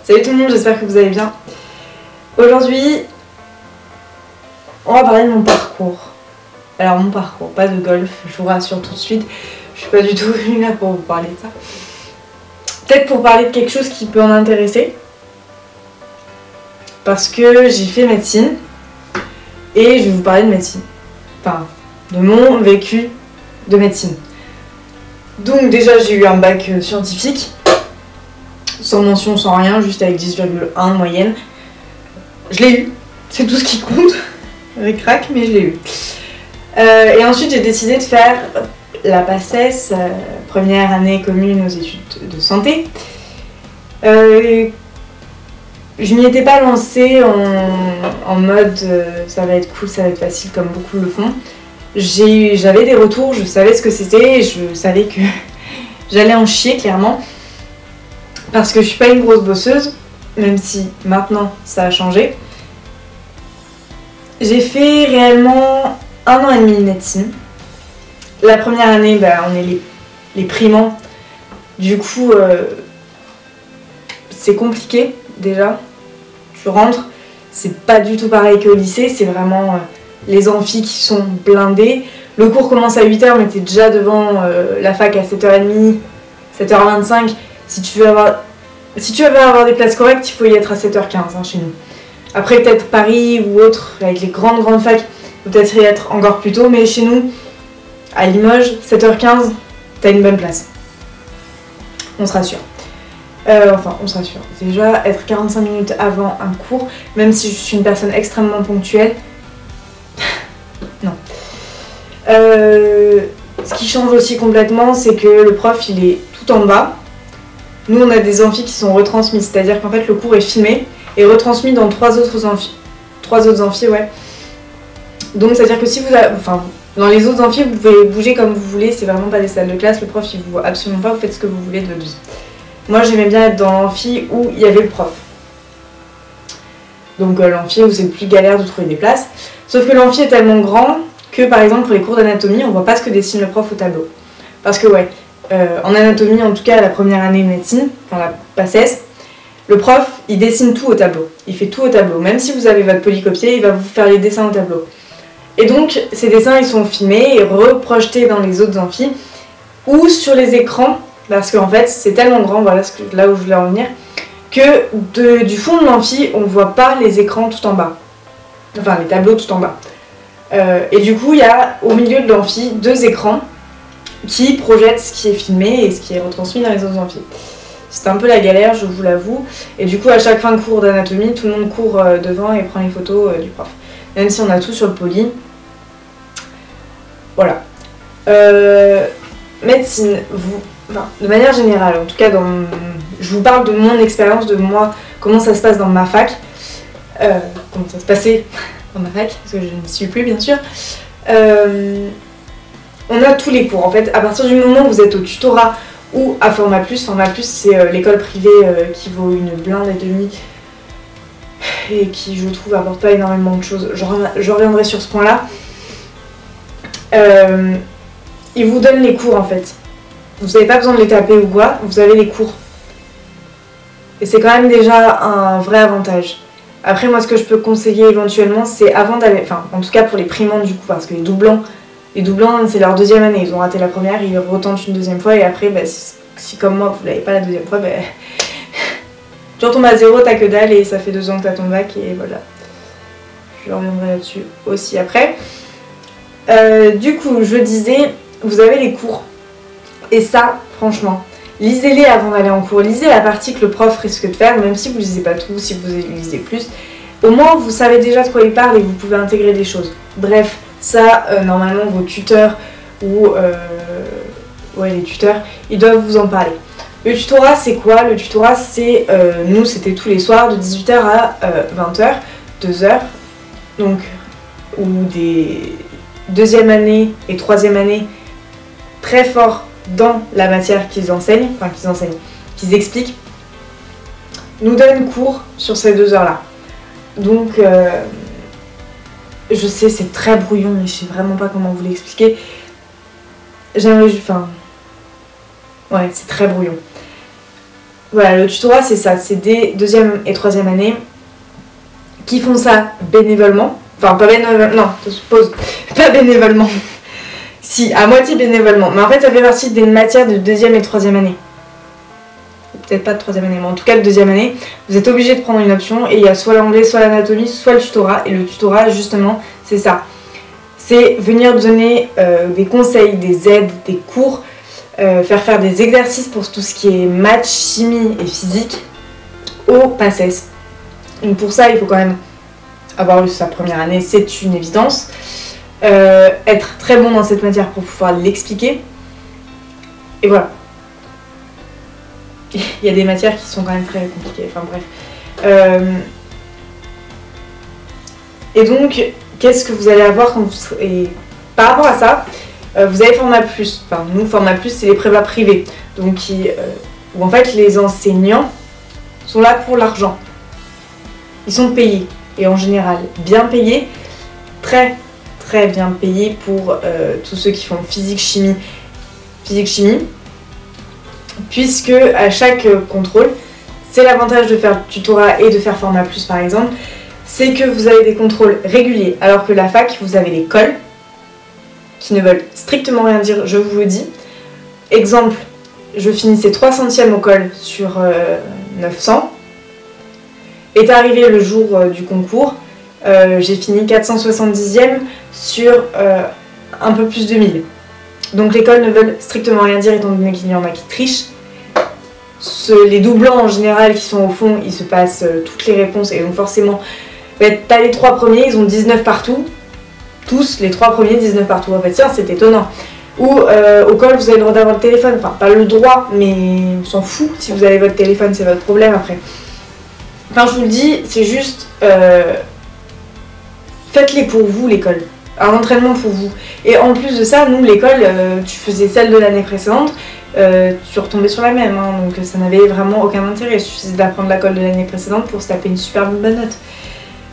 Salut tout le monde, j'espère que vous allez bien. Aujourd'hui, on va parler de mon parcours. Alors mon parcours, pas de golf, je vous rassure tout de suite. Je suis pas du tout venue là pour vous parler de ça. Peut-être pour parler de quelque chose qui peut en intéresser. Parce que j'ai fait médecine. Et je vais vous parler de médecine. Enfin, de mon vécu de médecine. Donc déjà j'ai eu un bac scientifique. Sans mention, sans rien, juste avec 10,1 de moyenne. Je l'ai eu, c'est tout ce qui compte. Ric-rac, mais je l'ai eu. Et ensuite j'ai décidé de faire la PACES, première année commune aux études de santé. Je m'y étais pas lancée en mode ça va être cool, ça va être facile comme beaucoup le font. J'avais des retours, je savais ce que c'était, je savais que j'allais en chier clairement. Parce que je suis pas une grosse bosseuse, même si maintenant ça a changé. J'ai fait réellement 1 an et demi de médecine. La première année, on est les primants. Du coup, c'est compliqué déjà. Tu rentres, c'est pas du tout pareil qu'au lycée, c'est vraiment les amphis qui sont blindés. Le cours commence à 8h, mais t'es déjà devant la fac à 7h30, 7h25. Si tu veux avoir des places correctes, il faut y être à 7h15 chez nous. Après, peut-être Paris ou autre, avec les grandes facs, il faut peut-être y être encore plus tôt. Mais chez nous, à Limoges, 7h15, t'as une bonne place. On se rassure. On se rassure. Déjà, être 45 minutes avant un cours, même si je suis une personne extrêmement ponctuelle, non. Ce qui change aussi complètement, c'est que le prof, il est tout en bas. Nous, on a des amphis qui sont retransmis, c'est-à-dire qu'en fait, le cours est filmé et retransmis dans 3 autres amphis. 3 autres amphis, ouais. Donc, c'est-à-dire que si vous avez... Enfin, dans les autres amphis, vous pouvez bouger comme vous voulez, c'est vraiment pas des salles de classe, le prof, il vous voit absolument pas, vous faites ce que vous voulez de votre vie. Moi, j'aimais bien être dans l'amphi où il y avait le prof. Donc, l'amphi où c'est plus galère de trouver des places. Sauf que l'amphi est tellement grand que, par exemple, pour les cours d'anatomie, on voit pas ce que dessine le prof au tableau. Parce que, ouais... en anatomie, en tout cas la première année de médecine, enfin la PACES, le prof il dessine tout au tableau, il fait tout au tableau, même si vous avez votre polycopier, il va vous faire les dessins au tableau. Et donc ces dessins ils sont filmés et reprojetés dans les autres amphis ou sur les écrans, parce qu'en fait c'est tellement grand, voilà là où je voulais en venir, que du fond de l'amphi on voit pas les écrans tout en bas, enfin les tableaux tout en bas. Et du coup il y a au milieu de l'amphi 2 écrans qui projette ce qui est filmé et ce qui est retransmis dans les autres amphis. C'était un peu la galère, je vous l'avoue. Et du coup, à chaque fin de cours d'anatomie, tout le monde court devant et prend les photos du prof. Même si on a tout sur le poly. Voilà. Médecine, de manière générale, en tout cas, je vous parle de mon expérience, de moi, comment ça se passe dans ma fac. Comment ça se passait dans ma fac, parce que je n'y suis plus, bien sûr. On a tous les cours en fait, à partir du moment où vous êtes au tutorat ou à Format+, c'est l'école privée qui vaut une blinde et demie et qui je trouve apporte pas énormément de choses, je reviendrai sur ce point là. Ils vous donnent les cours en fait, vous n'avez pas besoin de les taper ou quoi, vous avez les cours. Et c'est quand même déjà un vrai avantage. Après moi ce que je peux conseiller éventuellement c'est avant d'aller, enfin en tout cas pour les primantes du coup, parce que les doublants c'est leur 2e année, ils ont raté la première, ils retentent une 2e fois et après si comme moi vous l'avez pas la 2e fois, tu retombes à 0, t'as que dalle et ça fait 2 ans que t'as ton bac et voilà. Je reviendrai là-dessus aussi après. Du coup je disais, vous avez les cours et ça franchement, lisez-les avant d'aller en cours, lisez la partie que le prof risque de faire, même si vous lisez pas tout, si vous lisez plus, au moins vous savez déjà de quoi il parle et vous pouvez intégrer des choses. Bref. Ça, normalement, vos tuteurs ou les tuteurs, ils doivent vous en parler. Le tutorat, c'est quoi? Le tutorat, c'est, nous, c'était tous les soirs de 18h à 20h, 2 heures, donc, ou des 2e année et 3e année très forts dans la matière qu'ils enseignent, qu'ils expliquent, nous donnent cours sur ces 2 heures-là. Donc, je sais, c'est très brouillon, mais je sais vraiment pas comment vous l'expliquer. J'aimerais juste... Enfin... Ouais, c'est très brouillon. Voilà, le tutorat c'est ça, c'est des deuxième et troisième année qui font ça bénévolement. Enfin, pas bénévolement, non, pause, pas bénévolement. Si, à moitié bénévolement. Mais en fait, ça fait partie des matières de deuxième et troisième année. Peut-être pas de troisième année, mais en tout cas de deuxième année. Vous êtes obligé de prendre une option et il y a soit l'anglais, soit l'anatomie, soit le tutorat. Et le tutorat, justement, c'est ça. C'est venir donner des conseils, des aides, des cours, faire des exercices pour tout ce qui est maths, chimie et physique au PACES. Donc pour ça, il faut quand même avoir eu sa première année, c'est une évidence. Être très bon dans cette matière pour pouvoir l'expliquer. Et voilà. Il y a des matières qui sont quand même très compliquées. Enfin bref. Et donc, qu'est-ce que vous allez avoir quand vous serez... Et par rapport à ça, vous avez Format Plus. Enfin, nous, Format Plus, c'est les prépas privés. Donc, où en fait, les enseignants sont là pour l'argent. Ils sont payés. Et en général, bien payés. Très, très bien payés pour tous ceux qui font physique-chimie. Physique-chimie. Puisque à chaque contrôle, c'est l'avantage de faire le tutorat et de faire Format Plus par exemple, c'est que vous avez des contrôles réguliers, alors que la fac, vous avez les cols qui ne veulent strictement rien dire, je vous le dis. Exemple, je finissais 3 centièmes au col sur 900. Est arrivé le jour du concours, j'ai fini 470e sur un peu plus de 1000. Donc les cols ne veulent strictement rien dire étant donné qu'il y en a qui trichent. Les doublants en général qui sont au fond, ils se passent toutes les réponses et donc forcément, t'as les 3 premiers, ils ont 19 partout. Tous, les 3 premiers, 19 partout. En fait, tiens, c'est étonnant. Ou au col, vous avez le droit d'avoir le téléphone. Enfin, pas le droit, mais on s'en fout. Si vous avez votre téléphone, c'est votre problème après. Enfin, je vous le dis, c'est juste... faites-les pour vous, l'école. Un entraînement pour vous. Et en plus de ça, nous, l'école, tu faisais celle de l'année précédente, tu retombais sur la même. Hein, donc ça n'avait vraiment aucun intérêt. Il suffisait d'apprendre la colle de l'année précédente pour se taper une super bonne note.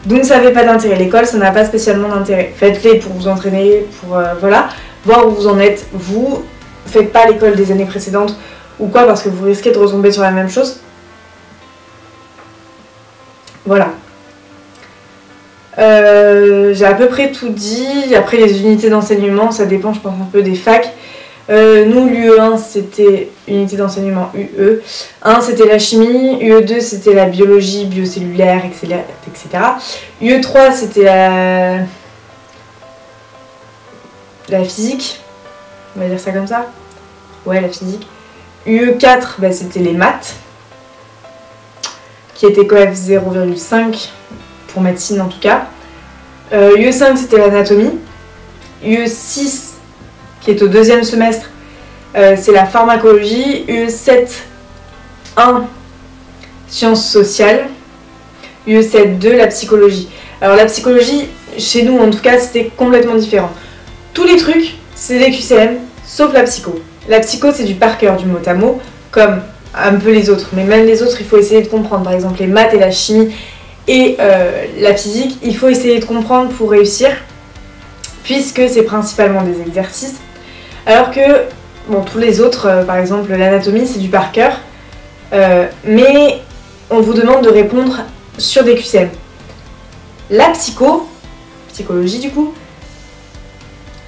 Donc ça n'avait pas d'intérêt. L'école, ça n'a pas spécialement d'intérêt. Faites-les pour vous entraîner, pour voilà, voir où vous en êtes. Vous faites pas l'école des années précédentes ou quoi, parce que vous risquez de retomber sur la même chose. Voilà. J'ai à peu près tout dit. Après les unités d'enseignement, ça dépend je pense un peu des facs. Nous l'UE1 c'était unité d'enseignement UE. 1 c'était la chimie, UE2 c'était la biologie, biocellulaire, etc. UE3 c'était la physique, on va dire ça comme ça. Ouais, la physique. UE4 bah, c'était les maths, qui était coef 0,5 pour médecine en tout cas. UE5 c'était l'anatomie. UE6 qui est au 2e semestre, c'est la pharmacologie. UE7 1 sciences sociales. UE7 2 la psychologie. Alors la psychologie chez nous en tout cas c'était complètement différent. Tous les trucs c'est des QCM sauf la psycho. La psycho c'est du par cœur, du mot à mot, comme un peu les autres, mais même les autres il faut essayer de comprendre. Par exemple les maths et la chimie et la physique, il faut essayer de comprendre pour réussir, puisque c'est principalement des exercices, alors que bon, tous les autres, par exemple l'anatomie c'est du par cœur, mais on vous demande de répondre sur des QCM. La psychologie du coup,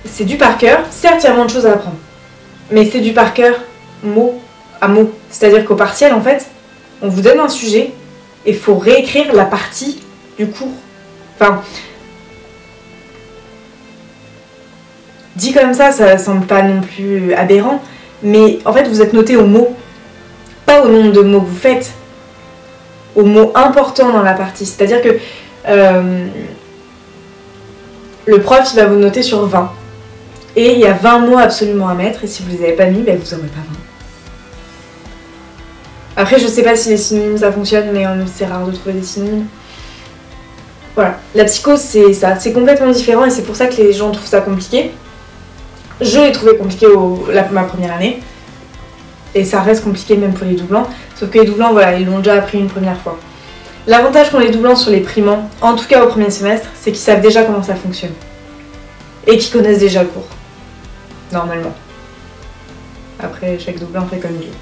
c'est du par cœur, certes il y a moins de choses à apprendre, mais c'est du par cœur mot à mot, c'est-à-dire qu'au partiel en fait, on vous donne un sujet, et il faut réécrire la partie du cours. Enfin, dit comme ça semble pas non plus aberrant, mais en fait vous êtes noté au mot, pas au nombre de mots que vous faites, au mot important dans la partie. C'est-à-dire que le prof il va vous noter sur 20, et il y a 20 mots absolument à mettre, et si vous les avez pas mis, ben, vous n'aurez pas 20. Après, je sais pas si les synonymes ça fonctionne, mais c'est rare de trouver des synonymes. Voilà, la psycho c'est ça, c'est complètement différent et c'est pour ça que les gens trouvent ça compliqué. Je l'ai trouvé compliqué ma première année, et ça reste compliqué même pour les doublants, sauf que les doublants, voilà, ils l'ont déjà appris une première fois. L'avantage qu'ont les doublants sur les primants, en tout cas au premier semestre, c'est qu'ils savent déjà comment ça fonctionne. Et qu'ils connaissent déjà le cours. Normalement. Après, chaque doublant fait comme il veut.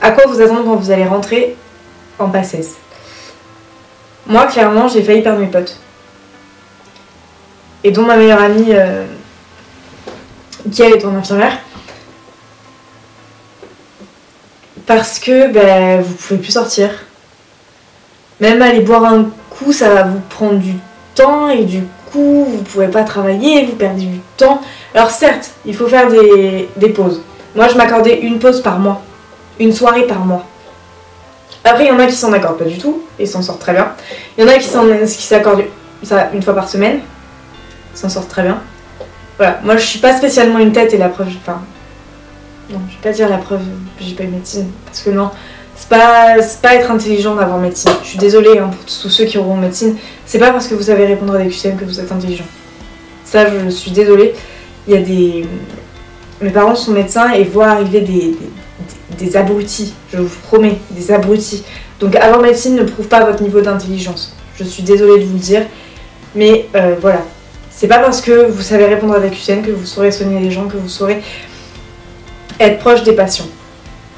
à quoi vous attendre quand vous allez rentrer en PACES. Moi, clairement, j'ai failli perdre mes potes. Et dont ma meilleure amie, qui elle est en infirmière. Parce que ben, vous pouvez plus sortir. Même aller boire un coup, ça va vous prendre du temps et du coup, vous pouvez pas travailler, vous perdez du temps. Alors certes, il faut faire des pauses. Moi, je m'accordais une pause par mois. Une soirée par mois. Après, il y en a qui s'en accordent pas du tout et s'en sortent très bien. Il y en a qui s'accordent ça une fois par semaine. S'en sortent très bien. Voilà, moi je suis pas spécialement une tête et la preuve... Enfin, non, je vais pas dire la preuve, j'ai pas eu médecine. Parce que non, c'est pas être intelligent d'avoir médecine. Je suis désolée hein, pour tous ceux qui auront médecine. C'est pas parce que vous savez répondre à des QCM que vous êtes intelligent. Ça, je suis désolée. Il y a des... Mes parents sont médecins et voient arriver des abrutis, je vous promets, des abrutis. Donc avoir médecine ne prouve pas votre niveau d'intelligence. Je suis désolée de vous le dire, mais voilà. C'est pas parce que vous savez répondre à des QCM que vous saurez soigner les gens, que vous saurez être proche des patients.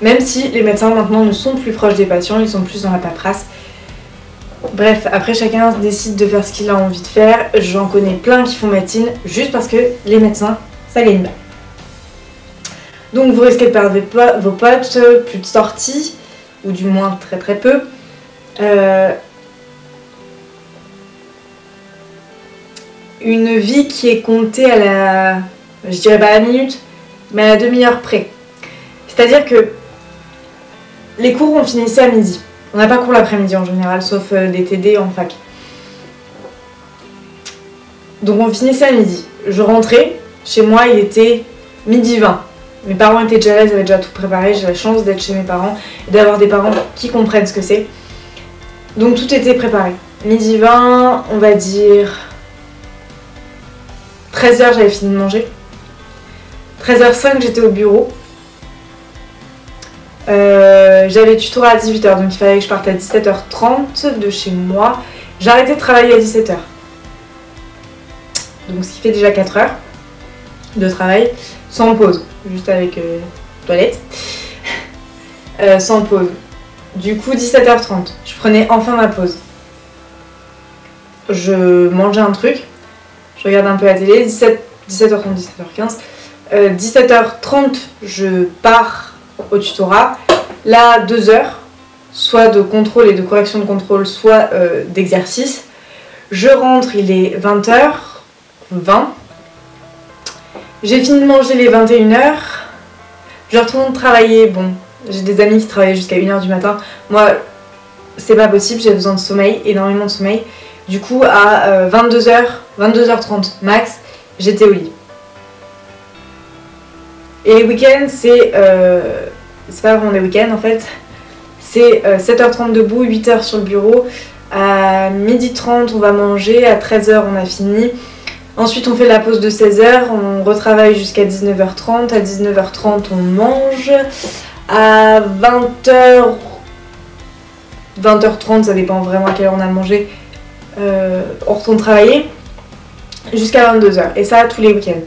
Même si les médecins maintenant ne sont plus proches des patients, ils sont plus dans la paperasse. Bref, après chacun décide de faire ce qu'il a envie de faire. J'en connais plein qui font médecine juste parce que les médecins, ça gagne bien. Donc vous risquez de perdre vos potes, plus de sorties, ou du moins très très peu. Une vie qui est comptée à la... je dirais pas à la minute, mais à la demi-heure près. C'est-à-dire que les cours on finissait à midi. On n'a pas cours l'après-midi en général, sauf des TD en fac. Donc on finissait à midi. Je rentrais, chez moi il était 12h20. Mes parents étaient déjà là, ils avaient déjà tout préparé. J'ai la chance d'être chez mes parents et d'avoir des parents qui comprennent ce que c'est. Donc tout était préparé. 12h20, on va dire 13h, j'avais fini de manger. 13h05, j'étais au bureau. J'avais tutorat à 18h, donc il fallait que je parte à 17h30 de chez moi. J'ai arrêté de travailler à 17h. Donc ce qui fait déjà 4 heures de travail, sans pause, juste avec toilette. Sans pause. Du coup, 17h30, je prenais enfin ma pause. Je mangeais un truc, je regardais un peu la télé, 17h30, 17h15. 17h30, je pars au tutorat. Là, 2 heures, soit de contrôle et de correction de contrôle, soit d'exercice. Je rentre, il est 20h20. J'ai fini de manger les 21h. Je retourne travailler. Bon, j'ai des amis qui travaillent jusqu'à 1h du matin. Moi, c'est pas possible, j'ai besoin de sommeil, énormément de sommeil. Du coup, à 22h, 22h30 max, j'étais au lit. Et les week-ends, c'est pas vraiment des week-ends en fait. C'est 7h30 debout, 8h sur le bureau. À 12h30, on va manger. À 13h, on a fini. Ensuite, on fait la pause de 16h. On retravaille jusqu'à 19h30. À 19h30, on mange. À 20h, 20h30, ça dépend vraiment à quelle heure on a mangé. On retourne travailler jusqu'à 22h. Et ça, tous les week-ends.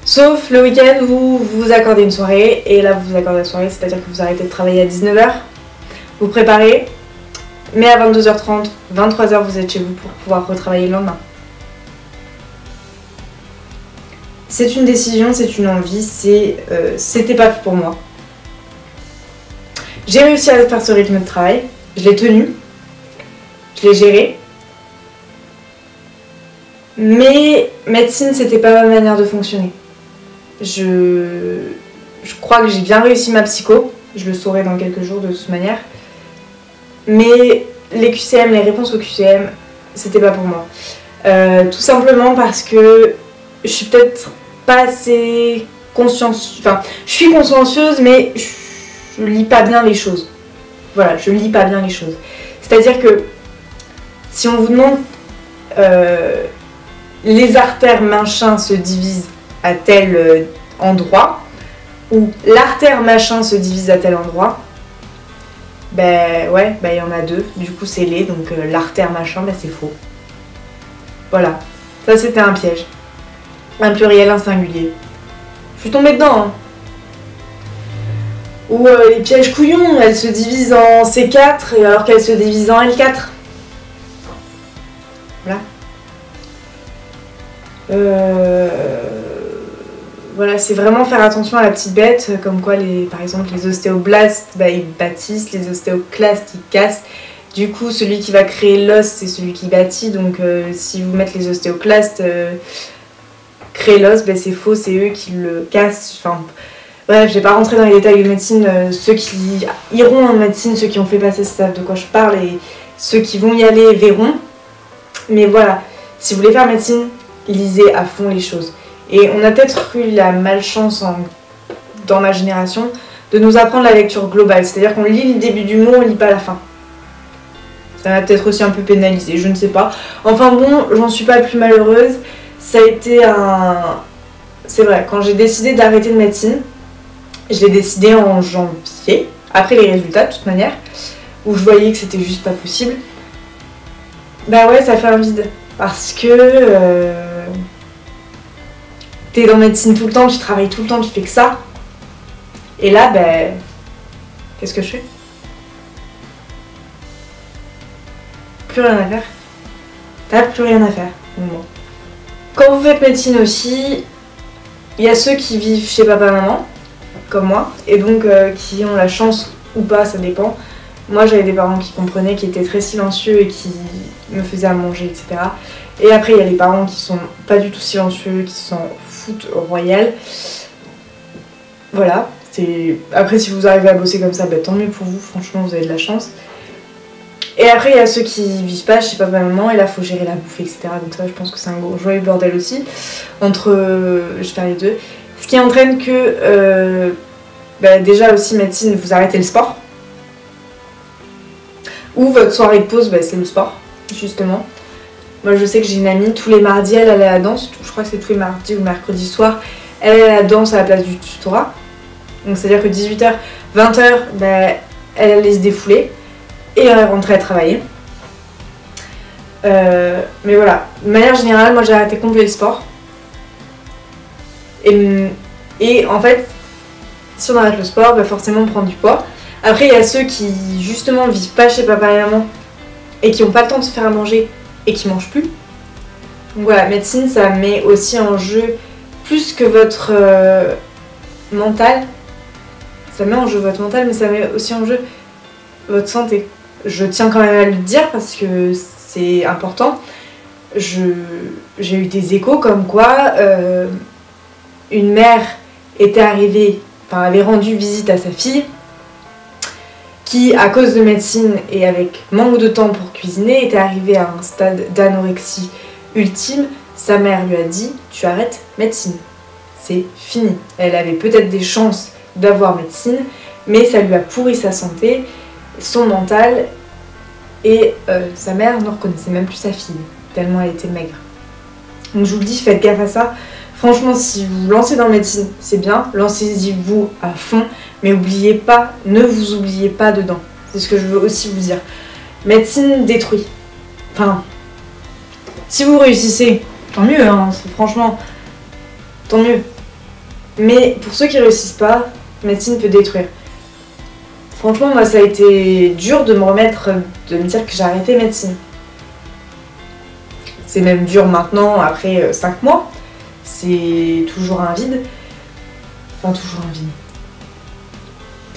Sauf le week-end, vous vous accordez une soirée, et là vous vous accordez la soirée, c'est-à-dire que vous arrêtez de travailler à 19h, vous préparez, mais à 22h30, 23h, vous êtes chez vous pour pouvoir retravailler le lendemain. C'est une décision, c'est une envie, c'était pas fait pour moi. J'ai réussi à faire ce rythme de travail, je l'ai tenu, je l'ai géré, mais médecine, c'était pas ma manière de fonctionner. Je crois que j'ai bien réussi ma psycho, je le saurai dans quelques jours de toute manière. Mais les QCM, les réponses aux QCM, c'était pas pour moi. Tout simplement parce que je suis peut-être pas assez consciencieuse. Enfin, je suis consciencieuse, mais je lis pas bien les choses. Voilà, je lis pas bien les choses. C'est-à-dire que si on vous demande les artères machin se divisent à tel endroit, ou l'artère machin se divise à tel endroit, ben ouais, ben il y en a deux, du coup c'est les, donc l'artère machin, ben c'est faux. Voilà, ça c'était un piège. Un pluriel, un singulier. Je suis tombée dedans, hein. Ou les pièges couillons, elles se divisent en C4 alors qu'elles se divisent en L4. Voilà. Voilà, c'est vraiment faire attention à la petite bête, comme quoi par exemple les ostéoblastes, bah, ils bâtissent, les ostéoclastes ils cassent. Du coup, celui qui va créer l'os, c'est celui qui bâtit. Donc si vous mettez les ostéoclastes créer l'os, bah, c'est faux, c'est eux qui le cassent. Enfin, bref, je vais pas rentrer dans les détails de médecine. Ceux qui iront en médecine, ceux qui ont fait passer savent de quoi je parle, et ceux qui vont y aller verront. Mais voilà, si vous voulez faire médecine, lisez à fond les choses. Et on a peut-être eu la malchance dans ma génération de nous apprendre la lecture globale. C'est-à-dire qu'on lit le début du mot, on lit pas la fin. Ça m'a peut-être aussi un peu pénalisé, je ne sais pas. Enfin bon, j'en suis pas plus malheureuse. Ça a été un... C'est vrai, quand j'ai décidé d'arrêter de médecine, je l'ai décidé en janvier, après les résultats de toute manière, où je voyais que c'était juste pas possible. Bah ouais, ça fait un vide. Parce que... t'es dans médecine tout le temps, tu travailles tout le temps, tu fais que ça. Et là, ben... qu'est-ce que je fais? Plus rien à faire. T'as plus rien à faire. Bon. Quand vous faites médecine aussi, il y a ceux qui vivent chez papa-maman, comme moi, et donc qui ont la chance ou pas, ça dépend. Moi, j'avais des parents qui comprenaient, qui étaient très silencieux et qui me faisaient à manger, etc. Et après, il y a les parents qui sont pas du tout silencieux, qui s'en foutent royal. Voilà. Après, si vous arrivez à bosser comme ça, bah, tant mieux pour vous, franchement, vous avez de la chance. Et après, il y a ceux qui vivent pas chez papa-maman, et là, il faut gérer la bouffe, etc. Donc ça, je pense que c'est un gros joyeux bordel aussi. Je vais faire les deux. Ce qui entraîne que, bah, déjà aussi, médecine, vous arrêtez le sport. Ou votre soirée de pause, bah, c'est le sport, justement. Moi, je sais que j'ai une amie, tous les mardis, elle allait à la danse. Je crois que c'est tous les mardis ou mercredis soir. Elle allait à la danse à la place du tutorat. Donc, c'est-à-dire que 18h, 20h, bah, elle allait se défouler. Et elle rentrait à travailler. Mais voilà, de manière générale, moi j'ai arrêté complet le sport. Et en fait, si on arrête le sport, bah forcément on prend du poids. Après, il y a ceux qui justement vivent pas chez papa et maman et qui n'ont pas le temps de se faire à manger et qui mangent plus. Donc voilà, médecine, ça met aussi en jeu plus que votre mental. Ça met en jeu votre mental, mais ça met aussi en jeu votre santé. Je tiens quand même à le dire parce que c'est important. J'ai eu des échos comme quoi une mère avait rendu visite à sa fille qui, à cause de médecine et avec manque de temps pour cuisiner, était arrivée à un stade d'anorexie ultime. Sa mère lui a dit « Tu arrêtes médecine, c'est fini ». Elle avait peut-être des chances d'avoir médecine, mais ça lui a pourri sa santé, son mental, et sa mère ne reconnaissait même plus sa fille, tellement elle était maigre. Donc je vous le dis, faites gaffe à ça. Franchement, si vous vous lancez dans la médecine, c'est bien, lancez-y vous à fond, mais ne vous oubliez pas dedans. C'est ce que je veux aussi vous dire. Médecine détruit. Enfin, si vous réussissez, tant mieux, hein, franchement, tant mieux. Mais pour ceux qui ne réussissent pas, médecine peut détruire. Franchement, moi, ça a été dur de me dire que j'ai arrêté médecine. C'est même dur maintenant, après 5 mois. C'est toujours un vide. Enfin, toujours un vide.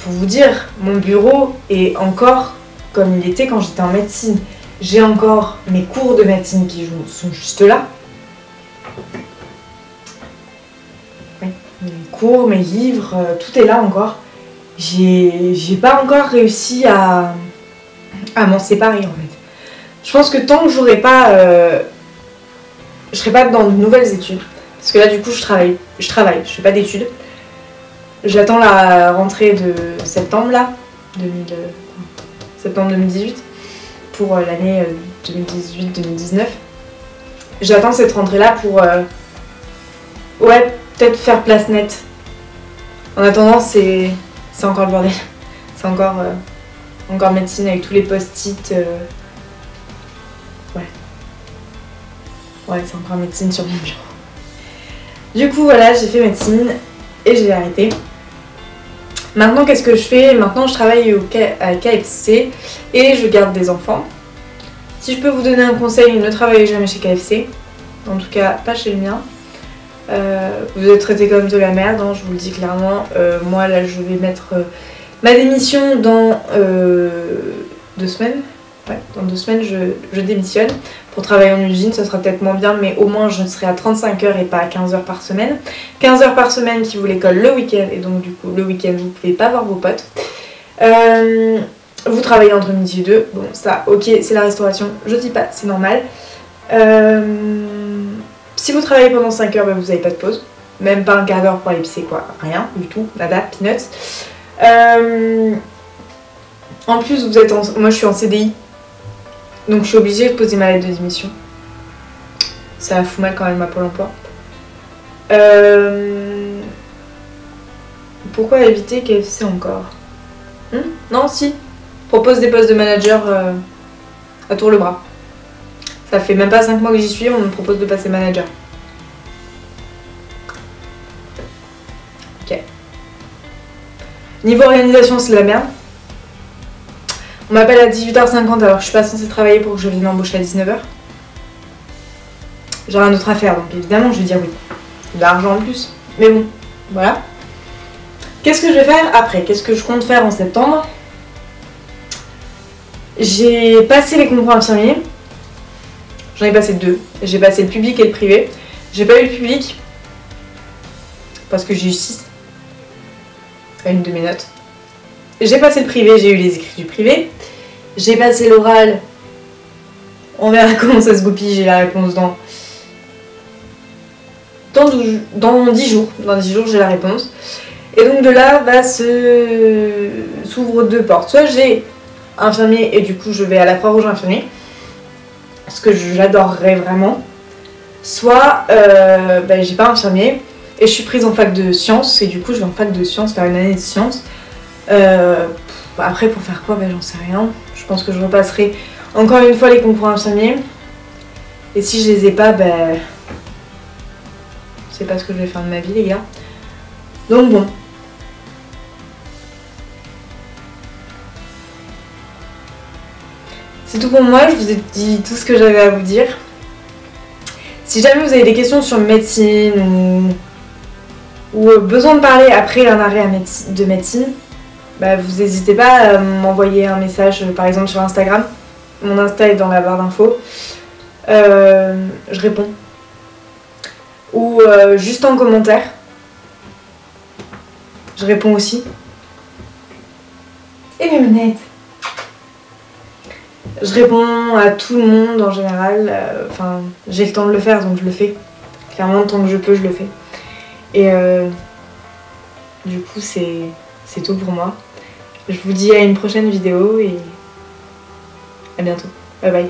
Pour vous dire, mon bureau est encore comme il était quand j'étais en médecine. J'ai encore mes cours de médecine qui sont juste là. Oui, mes cours, mes livres, tout est là encore. J'ai pas encore réussi à m'en séparer en fait. Je pense que tant que je serai pas dans de nouvelles études, parce que là du coup je travaille, je fais pas d'études. J'attends la rentrée de septembre là, septembre 2018, pour l'année 2018-2019. J'attends cette rentrée là pour peut-être faire place nette. En attendant, c'est encore le bordel. C'est encore médecine avec tous les post-it. Ouais, c'est encore médecine sur mon bureau. Du coup, voilà, j'ai fait médecine et j'ai arrêté. Maintenant, qu'est-ce que je fais? Maintenant, je travaille à KFC et je garde des enfants. Si je peux vous donner un conseil, ne travaillez jamais chez KFC. En tout cas, pas chez le mien. Vous êtes traité comme de la merde, hein, je vous le dis clairement. Moi, là, je vais mettre ma démission dans 2 semaines. Ouais, dans 2 semaines, je démissionne. Pour travailler en usine, ça sera peut-être moins bien, mais au moins je serai à 35 heures et pas à 15 heures par semaine. 15 heures par semaine qui vous l'école le week-end, et donc du coup, le week-end, vous pouvez pas voir vos potes. Vous travaillez entre midi et 2, bon ça, ok, c'est la restauration, je dis pas, c'est normal. Si vous travaillez pendant 5 heures, bah, vous n'avez pas de pause. Même pas un quart d'heure pour aller pisser, quoi, rien du tout, nada, peanuts. En plus, moi je suis en CDI. Donc je suis obligée de poser ma lettre de démission. Ça fout mal quand même à Pôle emploi. Pourquoi éviter KFC encore? Non, si. Propose des postes de manager à tour le bras. Ça fait même pas 5 mois que j'y suis, on me propose de passer manager. Ok. Niveau organisation, c'est de la merde. On m'appelle à 18h50 alors que je suis pas censée travailler pour que je vienne m'embaucher à 19h. J'ai rien d'autre à faire, donc évidemment je vais dire oui. De l'argent en plus. Mais bon, voilà. Qu'est-ce que je vais faire après? Qu'est-ce que je compte faire en septembre? J'ai passé les concours infirmiers. J'en ai passé 2. J'ai passé le public et le privé. J'ai pas eu le public parce que j'ai eu 6 à une de mes notes. J'ai passé le privé, j'ai eu les écrits du privé. J'ai passé l'oral. On verra comment ça se goupille, j'ai la réponse dans 10 jours. Dans 10 jours, j'ai la réponse. Et donc de là, s'ouvrent 2 portes. Soit j'ai infirmier et du coup je vais à la Croix-Rouge infirmier. Ce que j'adorerais vraiment. Soit j'ai pas infirmier et je suis prise en fac de sciences. Et du coup je vais en fac de sciences, faire une année de sciences. Après pour faire quoi, j'en sais rien. Je pense que je repasserai encore une fois les concours infirmiers. Et si je les ai pas, c'est pas ce que je vais faire de ma vie les gars. Donc bon. C'est tout pour moi, je vous ai dit tout ce que j'avais à vous dire. Si jamais vous avez des questions sur médecine ou besoin de parler après un arrêt de médecine, vous n'hésitez pas à m'envoyer un message par exemple sur Instagram. Mon Insta est dans la barre d'infos. Je réponds. Ou juste en commentaire. Je réponds aussi. Et mes lunettes. Je réponds à tout le monde en général. J'ai le temps de le faire donc je le fais. Clairement, tant que je peux, je le fais. Et du coup, c'est tout pour moi. Je vous dis à une prochaine vidéo et à bientôt. Bye bye.